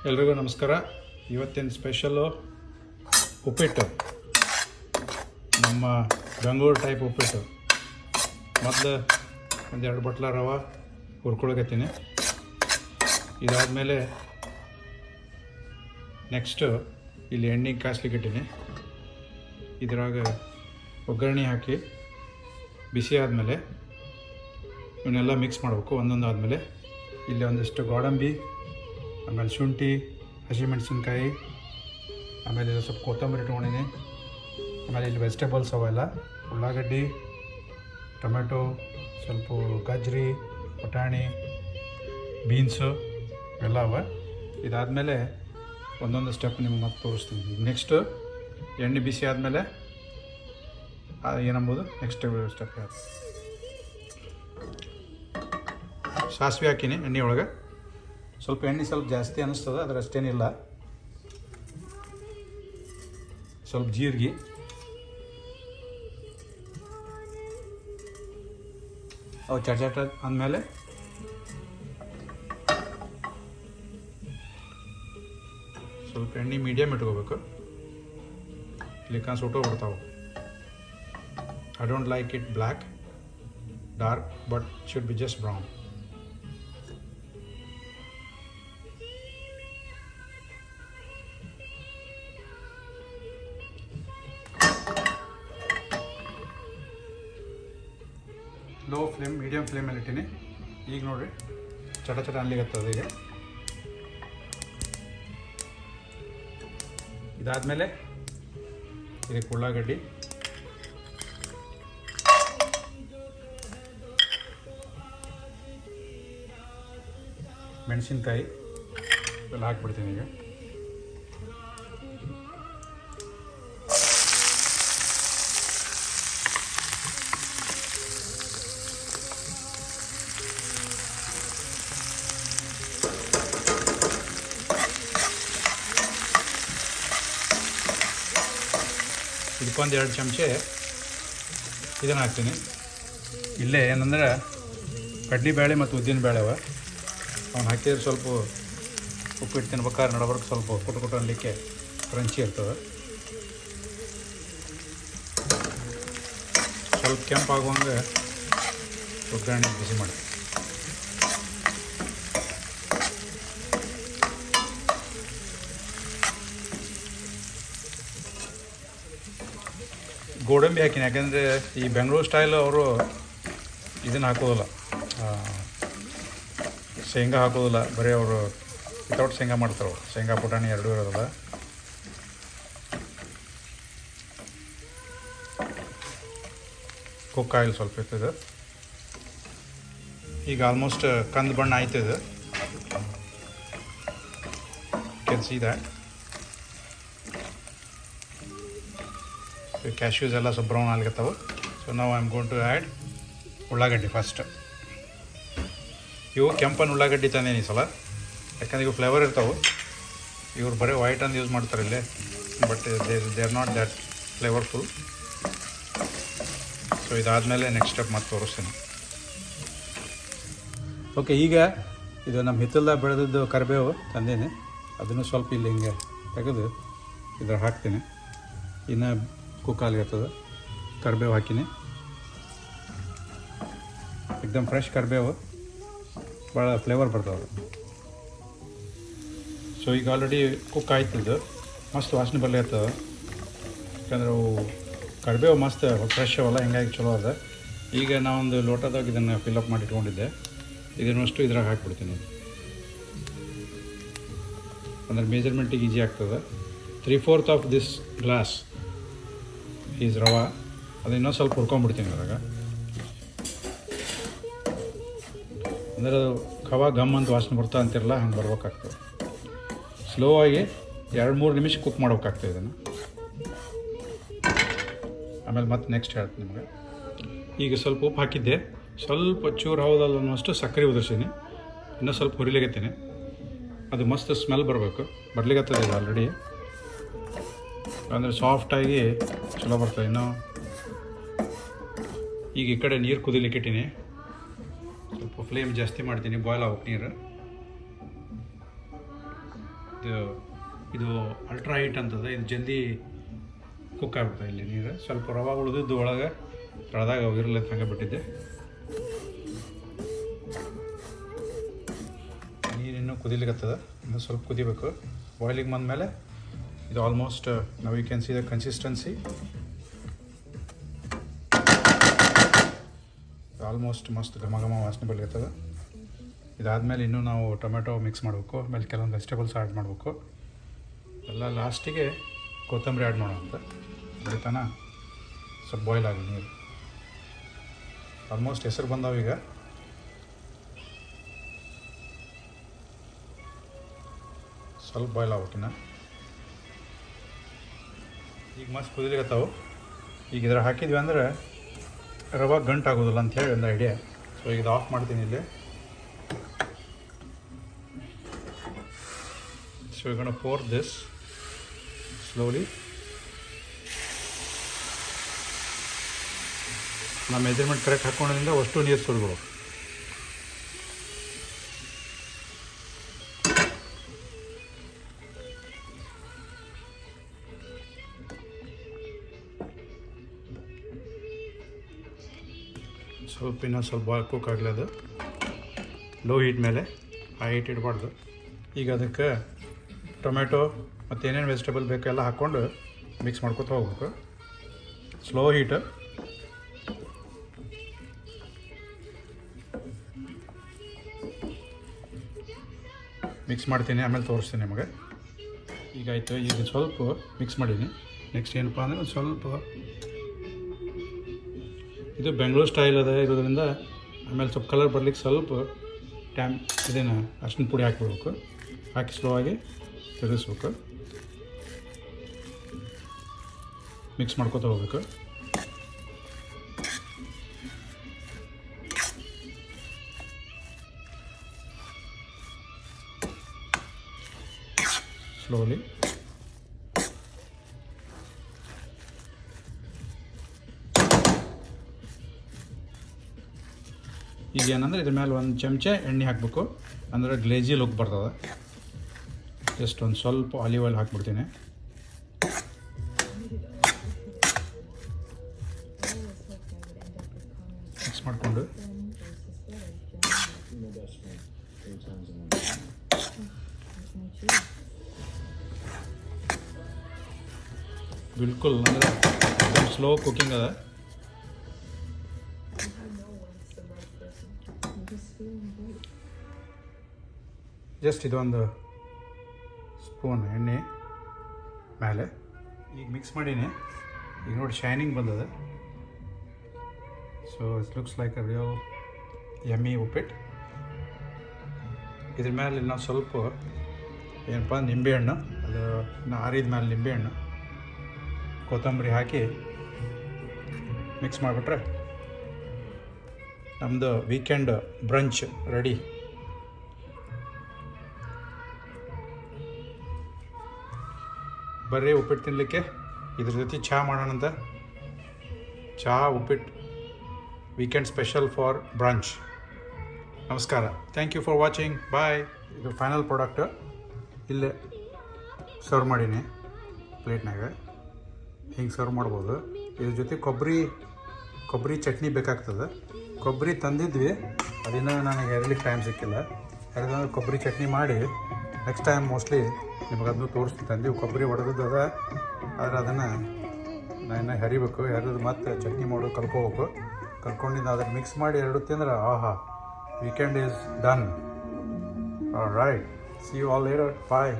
ಎಲ್ರಿಗೂ ನಮಸ್ಕಾರ. ಇವತ್ತಿನ ಸ್ಪೆಷಲ್ಲು ಉಪ್ಪಿಟ್ಟು, ನಮ್ಮ ಬೆಂಗಳೂರು ಟೈಪ್ ಉಪ್ಪಿಟ್ಟು. ಮೊದಲು ಒಂದೆರಡು ಬಟ್ಲ ರವೆ ಹುರ್ಕೊಳಕತ್ತೀನಿ. ಇದಾದಮೇಲೆ ನೆಕ್ಸ್ಟು ಇಲ್ಲಿ ಎಣ್ಣೆ ಕಾಸ್ಲಿಕ್ಕೆ ಇಟ್ಟೀನಿ. ಇದ್ರಾಗ ಒಗ್ಗರಣೆ ಹಾಕಿ ಬಿಸಿ ಆದಮೇಲೆ ಇವನ್ನೆಲ್ಲ ಮಿಕ್ಸ್ ಮಾಡಬೇಕು ಒಂದೊಂದು ಆದಮೇಲೆ. ಇಲ್ಲಿ ಒಂದಿಷ್ಟು ಗೋಡಂಬಿ, ಆಮೇಲೆ ಶುಂಠಿ, ಹಸಿಮೆಣಸಿನ್ಕಾಯಿ, ಆಮೇಲೆ ಇದು ಸ್ವಲ್ಪ ಕೊತ್ತಂಬರಿ ಇಟ್ಕೊಂಡಿನಿ. ಆಮೇಲೆ ಇಲ್ಲಿ ವೆಜಿಟೇಬಲ್ಸ್ ಅವೆಲ್ಲ ಉಳ್ಳಾಗಡ್ಡಿ, ಟೊಮೆಟೊ, ಸ್ವಲ್ಪ ಗಜ್ರಿ, ಪುಟಾಣಿ, ಬೀನ್ಸು ಎಲ್ಲ ಅವ. ಇದಾದಮೇಲೆ ಒಂದೊಂದು ಸ್ಟೆಪ್ ನಿಮ್ಗೆ ಮತ್ತೆ ತೋರಿಸ್ತೀನಿ. ನೆಕ್ಸ್ಟು ಎಣ್ಣೆ ಬಿಸಿ ಆದಮೇಲೆ ಏನಂಬೋದು ನೆಕ್ಸ್ಟ್ ಸ್ಟೆಪ್ ಯಾವುದು. ಸಾಸಿವೆ ಹಾಕಿನಿ ಎಣ್ಣೆ ಒಳಗೆ. ಸ್ವಲ್ಪ ಎಣ್ಣೆ ಸ್ವಲ್ಪ ಜಾಸ್ತಿ ಅನ್ನಿಸ್ತದೆ, ಆದರೆ ಅಷ್ಟೇನಿಲ್ಲ. ಸ್ವಲ್ಪ ಜೀರಿಗೆ, ಅವು ಚಟ ಅಂದಮೇಲೆ ಸ್ವಲ್ಪ ಎಣ್ಣೆ ಮೀಡಿಯಮ್ ಇಟ್ಕೋಬೇಕು, ಇಲ್ಲಿಕ ಸುಟ್ಟೋ ಬಿಡ್ತಾವೆ. I don't like it black dark, but should be just brown. Low flame medium ಫ್ಲೇಮಲ್ಲಿ ಇಟ್ಟೀನಿ. ಈಗ ನೋಡಿರಿ ಚಟ ಚಟ ಅನ್ಲಿಗತ್ತದ. ಈಗ ಇದಾದಮೇಲೆ ಇದಕ್ಕೆ ಉಳ್ಳಾಗಡ್ಡಿ, ಮೆಣಸಿನ್ಕಾಯಿ ಎಲ್ಲ ಹಾಕ್ಬಿಡ್ತೀನಿ. ಈಗ ಇದಕ್ಕೊಂದು 2 ಚಮಚೆ ಇದನ್ನು ಹಾಕ್ತೀನಿ. ಇಲ್ಲೇ ಏನಂದ್ರೆ ಕಡ್ಲೆಬೇಳೆ ಮತ್ತು ಉದ್ದಿನಬೇಳೆ ಅವ, ಅವ್ನು ಹಾಕಿದ್ರೆ ಸ್ವಲ್ಪ ಉಪ್ಪಿಟ್ಟು ತಿನ್ಬೇಕಾದ್ರೆ ನಡಬರ್ಕ್ ಸ್ವಲ್ಪ ಕುಟ್ಟು ಅನ್ಲಿಕ್ಕೆ ಕ್ರಂಚಿ ಇರ್ತದೆ. ಸ್ವಲ್ಪ ಕೆಂಪಾಗುವಂಗೆ ಒಗ್ಗರಣೆ ಬಿಸಿ ಮಾಡಿ. ಗೋಡಂಬಿ ಹಾಕಿನಿ, ಯಾಕೆಂದರೆ ಈ ಬೆಂಗಳೂರು ಸ್ಟೈಲ್ ಅವರು ಇದನ್ನು ಹಾಕೋದಿಲ್ಲ, ಶೇಂಗಾ ಹಾಕೋದಿಲ್ಲ, ಬರೀ ಅವರು ವಿತೌಟ್ ಶೇಂಗಾ ಮಾಡ್ತಾರೆ. ಅವರು ಶೇಂಗಾ ಪುಟಾಣಿ ಎರಡೂ ಇರೋದಿಲ್ಲ. ಕುಕ್ ಆಯಿಲ್ ಸ್ವಲ್ಪ ಇರ್ತದೆ. ಈಗ ಆಲ್ಮೋಸ್ಟ್ ಕಂದು ಬಣ್ಣ ಆಯ್ತದೆ. ಕ್ಯಾನ್ ಸಿ ದ್ಯಾಟ್ ಕ್ಯಾಶ್ಯೂಸ್ ಎಲ್ಲ ಸ್ವಲ್ಪ ಬ್ರೌನ್ ಆಗ್ಲತ್ತವು. ಸೊ ನಾವು I am going to add ಉಳ್ಳಾಗಡ್ಡಿ ಫಸ್ಟ್. ಇವು ಕೆಂಪನ್ನು ಉಳ್ಳಾಗಡ್ಡಿ ತಂದೇನಿ ಈ ಸಲ, ಯಾಕಂದ್ರೆ ಇವು ಫ್ಲೇವರ್ ಇರ್ತಾವೆ. ಇವ್ರು ಬರೀ ವೈಟ್ ಅಂದು ಯೂಸ್ ಮಾಡ್ತಾರೆ ಇಲ್ಲೇ, but they are not that flavourful. So ಇದಾದಮೇಲೆ ನೆಕ್ಸ್ಟ್ ಸ್ಟೆಪ್ ಮತ್ತೆ ತೋರಿಸ್ತೀನಿ. ಓಕೆ, ಈಗ ಇದು ನಮ್ಮ ಹಿತ್ತಲ್ದಾಗ ಬೆಳೆದಿದ್ದು ಕರಿಬೇವು ತಂದೇನೆ, ಅದನ್ನು ಸ್ವಲ್ಪ ಇಲ್ಲಿ ಹಿಂಗೆ ತೆಗೆದು ಇದ್ರ ಹಾಕ್ತೀನಿ. ಇನ್ನು ಕುಕ್ ಆಗ್ಲಿರ್ತದೆ. ಕರಿಬೇವು ಹಾಕಿನಿ, ಎಕ್ದಮ್ ಫ್ರೆಶ್ ಕರಿಬೇವು, ಭಾಳ ಫ್ಲೇವರ್ ಬರ್ತವೆ. ಸೊ ಈಗ ಆಲ್ರೆಡಿ ಕುಕ್ ಆಯ್ತಿದ್ದು, ಮಸ್ತ್ ವಾಸನೆ ಬರಲಿ ಇರ್ತದೆ. ಯಾಕಂದ್ರೆ ಅವು ಕರಿಬೇವು ಮಸ್ತ್ ಫ್ರೆಶ್ ಅವಲ್ಲ, ಹಿಂಗಾಗಿ ಚಲೋ ಅದ. ಈಗ ನಾವೊಂದು ಲೋಟದಾಗ ಇದನ್ನು ಫಿಲ್ಅಪ್ ಮಾಡಿ ಇಟ್ಕೊಂಡಿದ್ದೆ, ಇದನ್ನಷ್ಟು ಇದ್ರಾಗ ಹಾಕಿಬಿಡ್ತೀನಿ. ಅಂದರೆ ಮೆಜರ್ಮೆಂಟಿಗೆ ಈಸಿ ಆಗ್ತದೆ. 3/4 ಆಫ್ ದಿಸ್ ಗ್ಲಾಸ್ ಈಸ್ ರವೆ. ಅದು ಇನ್ನೊಂದು ಸ್ವಲ್ಪ ಹುರ್ಕೊಂಡ್ಬಿಡ್ತೀನಿ ಅದ್ರಾಗ. ಅಂದರೆ ಅದು ಖವಾ ಗಮ್ ಅಂತ ವಾಸನೆ ಬರ್ತಾ ಅಂತಿರಲ್ಲ, ಹಂಗೆ ಬರ್ಬೇಕಾಗ್ತದೆ. ಸ್ಲೋ ಆಗಿ 2-3 ನಿಮಿಷ ಕುಕ್ ಮಾಡ್ಬೇಕಾಗ್ತದೆ ಇದನ್ನು. ಆಮೇಲೆ ಮತ್ತೆ ನೆಕ್ಸ್ಟ್ ಹೇಳ್ತೀನಿ ನಿಮಗೆ. ಈಗ ಸ್ವಲ್ಪ ಉಪ್ಪು ಹಾಕಿದ್ದೆ, ಸ್ವಲ್ಪ ಚೂರು ಹೌದಲ್ಲ ಅನ್ನೋಷ್ಟು ಸಕ್ಕರೆ ಉದುರ್ಸೀನಿ. ಇನ್ನೂ ಸ್ವಲ್ಪ ಹುರಿಲಿಗತ್ತೀನಿ. ಅದು ಮಸ್ತ್ ಸ್ಮೆಲ್ ಬರಬೇಕು, ಬರ್ಲಿಗತ್ತದೆ ಇದು ಆಲ್ರೆಡಿ. ಅಂದರೆ ಸಾಫ್ಟಾಗಿ ಚಲೋ ಬರ್ತದೆ. ಇನ್ನೂ ಈಗ ಈ ಕಡೆ ನೀರು ಕುದಿಲಿಕ್ಕೆ ಇಟ್ಟೀನಿ. ಸ್ವಲ್ಪ ಫ್ಲೇಮ್ ಜಾಸ್ತಿ ಮಾಡ್ತೀನಿ, ಬಾಯ್ಲ್ ಆಗ್ಬೇಕು ನೀರು. ಇದು ಅಲ್ಟ್ರಾ ಹೀಟ್ ಅಂತದ, ಇದು ಜಲ್ದಿ ಕುಕ್ ಆಗ್ಬಿಡ್ತದೆ. ಇಲ್ಲಿ ನೀರು ಸ್ವಲ್ಪ ರವೆ ಉಳಿದಿದ್ದು ಒಳಗೆ ತಳದಾಗ ಇರಲ್ಲ ಹಂಗೆ ಬಿಟ್ಟಿದ್ದೆ. ನೀರಿನ್ನೂ ಕುದಿಲಿಕ್ಕತ್ತದ, ಇನ್ನೂ ಸ್ವಲ್ಪ ಕುದಿಬೇಕು. ಬಾಯ್ಲಿಗೆ ಬಂದಮೇಲೆ ಇದು ಆಲ್ಮೋಸ್ಟ್ ನಾವು you can see the consistency almost ಮಸ್ತ್ ಘಮ ಘಮ ವಾಸನೆ ಬರ್ಲಿಕ್ಕತ್ತದ. ಇದಾದಮೇಲೆ ಇನ್ನೂ ನಾವು ಟೊಮೆಟೊ ಮಿಕ್ಸ್ ಮಾಡಬೇಕು, ಆಮೇಲೆ ಕೆಲವೊಂದು ವೆಜಿಟೇಬಲ್ಸ್ ಆ್ಯಡ್ ಮಾಡಬೇಕು. ಎಲ್ಲ ಲಾಸ್ಟಿಗೆ ಕೊತ್ತಂಬರಿ ಆ್ಯಡ್ ಮಾಡೋಂತ ಬೆಳಿತಾನ ಸ್ವಲ್ಪ ಬಾಯ್ಲ್ ಆಗಲಿ ನೀರು. ಆಲ್ಮೋಸ್ಟ್ ಹೆಸರು ಬಂದಾವ. ಈಗ ಸ್ವಲ್ಪ ಬಾಯ್ಲ್ ಆಗ್ಬೇಕಿನ್ನ. ಈಗ ಮಸ್ತ್ ಕುದಿಲಿಕತ್ತಾವು. ಈಗ ಇದ್ರ ಹಾಕಿದ್ವಿ ಅಂದ್ರೆ ರವೆ ಗಂಟು ಆಗೋದಿಲ್ಲ ಅಂಥೇಳಿ ಒಂದು ಐಡಿಯಾ. ಸೊ ಈಗ ಇದು ಆಫ್ ಮಾಡ್ತೀನಿ ಇಲ್ಲಿ. So we're going to pour this slowly. ನಾವು ಮೆಜರ್ಮೆಂಟ್ ಕರೆಕ್ಟ್ ಹಾಕ್ಕೊಂಡ್ರಿಂದ ಅಷ್ಟು ನೀರು ಸುರಿಗಳು. ಸ್ವಲ್ಪ ಇನ್ನೊಂದು ಸ್ವಲ್ಪ ಬಾಯ್ ಕುಕ್ ಆಗಲಿ. ಅದು ಲೋ ಹೀಟ್ ಮೇಲೆ, ಹೈ ಹೀಟ್ ಇಡಬಾರ್ದು. ಈಗ ಅದಕ್ಕೆ ಟೊಮೆಟೊ ಮತ್ತು ಏನೇನು ವೆಜಿಟೇಬಲ್ ಬೇಕು ಎಲ್ಲ ಹಾಕ್ಕೊಂಡು ಮಿಕ್ಸ್ ಮಾಡ್ಕೊತ ಹೋಗ್ಬೇಕು. Slow heat. ಮಿಕ್ಸ್ ಮಾಡ್ತೀನಿ, ಆಮೇಲೆ ತೋರಿಸ್ತೀನಿ ನಿಮಗೆ. ಈಗ ಆಯಿತು. ಈಗ ಸ್ವಲ್ಪ ಮಿಕ್ಸ್ ಮಾಡೀನಿ. ನೆಕ್ಸ್ಟ್ ಏನಪ್ಪ ಅಂದರೆ ಒಂದು ಸ್ವಲ್ಪ ಇದು ಬೆಂಗಳೂರು ಸ್ಟೈಲ್ ಅದ ಇರೋದ್ರಿಂದ ಆಮೇಲೆ ಸ್ವಲ್ಪ ಕಲರ್ ಬರ್ಲಿಕ್ಕೆ ಸ್ವಲ್ಪ ಇದೇನು ಅರ್ಶಿನ ಪುಡಿ ಹಾಕಿಬಿಡ್ಬೇಕು. ಹಾಕಿ ಸ್ಲೋ ಆಗಿ ತಿರುಗಿಸ್ಬೇಕು, ಮಿಕ್ಸ್ ಮಾಡ್ಕೊತ ಹೋಗ್ಬೇಕು. ಸ್ಲೋಲಿ. ಈಗ ಏನಂದ್ರೆ ಇದ್ರ ಮೇಲೆ ಒಂದು ಚಮಚ ಎಣ್ಣೆ ಹಾಕಬೇಕು, ಅಂದರೆ ಗ್ಲೇಜಿ ಲುಕ್ ಬರ್ತದೆ. ಜಸ್ಟ್ ಒಂದು ಸ್ವಲ್ಪ ಆಲಿವ್ ಆಯಿಲ್ ಹಾಕ್ಬಿಡ್ತೀನಿ. ಮಿಕ್ಸ್ ಮಾಡಿಕೊಂಡು ಬಿಲ್ಕುಲ್ ಅಂದರೆ ಸ್ಲೋ ಕುಕಿಂಗ್ ಅದ. ಜಸ್ಟ್ ಇದೊಂದು ಸ್ಪೂನ್ ಎಣ್ಣೆ ಮೇಲೆ ಈಗ ಮಿಕ್ಸ್ ಮಾಡೀನಿ. ಈಗ ನೋಡಿ ಶೈನಿಂಗ್ ಬಂದದ. So it looks like a real yummy uppittu. ಇದ್ರ ಮೇಲೆ ನಾವು ಸ್ವಲ್ಪ ಏನಪ್ಪ ನಿಂಬೆಹಣ್ಣು, ಅದು ಆರಿದ ಮೇಲೆ ನಿಂಬೆಹಣ್ಣು, ಕೊತ್ತಂಬರಿ ಹಾಕಿ ಮಿಕ್ಸ್ ಮಾಡಿಬಿಟ್ರೆ ನಮ್ಮದು ವೀಕೆಂಡ್ ಬ್ರಂಚ್ ರೆಡಿ. ಬರ್ರಿ ಉಪ್ಪಿಟ್ಟು ತಿನ್ನಲಿಕ್ಕೆ. ಇದ್ರ ಜೊತೆ ಚಹಾ ಮಾಡೋಣಂತ. ಚಹಾ uppittu weekend special for brunch. ನಮಸ್ಕಾರ. Thank you for watching. Bye. ಇದು ಫೈನಲ್ ಪ್ರಾಡಕ್ಟ್ ಇಲ್ಲೇ ಸರ್ವ್ ಮಾಡೀನಿ ಪ್ಲೇಟ್ನಾಗ. ಹಿಂಗೆ ಸರ್ವ್ ಮಾಡ್ಬೋದು. ಇದ್ರ ಜೊತೆ ಕೊಬ್ಬರಿ ಚಟ್ನಿ ಬೇಕಾಗ್ತದೆ. ಕೊಬ್ಬರಿ ತಂದಿದ್ವಿ, ಅದನ್ನು ನನಗೆ ಹೆರಲಿಕ್ಕೆ ಟೈಮ್ ಸಿಕ್ಕಿಲ್ಲ. ಯಾಕಂದ್ರೆ ಕೊಬ್ಬರಿ ಚಟ್ನಿ ಮಾಡಿ ನೆಕ್ಸ್ಟ್ ಟೈಮ್ ಮೋಸ್ಟ್ಲಿ ನಿಮಗೆ ಅದನ್ನು ತೋರಿಸ್ತೀನಿ. ತಂದೀವಿ ಕೊಬ್ಬರಿ ಹೊಡೆದದ್ದು ಅದ, ಆದರೆ ಅದನ್ನು ನಾನು ಹೆರಿಬೇಕು. ಹೆರಿದು ಮತ್ತೆ ಚಟ್ನಿ ಮಾಡೋದು ಕಲ್ಕೊಂಡಿದ್ದು ಅದನ್ನು ಮಿಕ್ಸ್ ಮಾಡಿ ಎರಡು ತಿಂದ್ರೆ ಆಹಾ, weekend is done. All right, see you all later. Bye.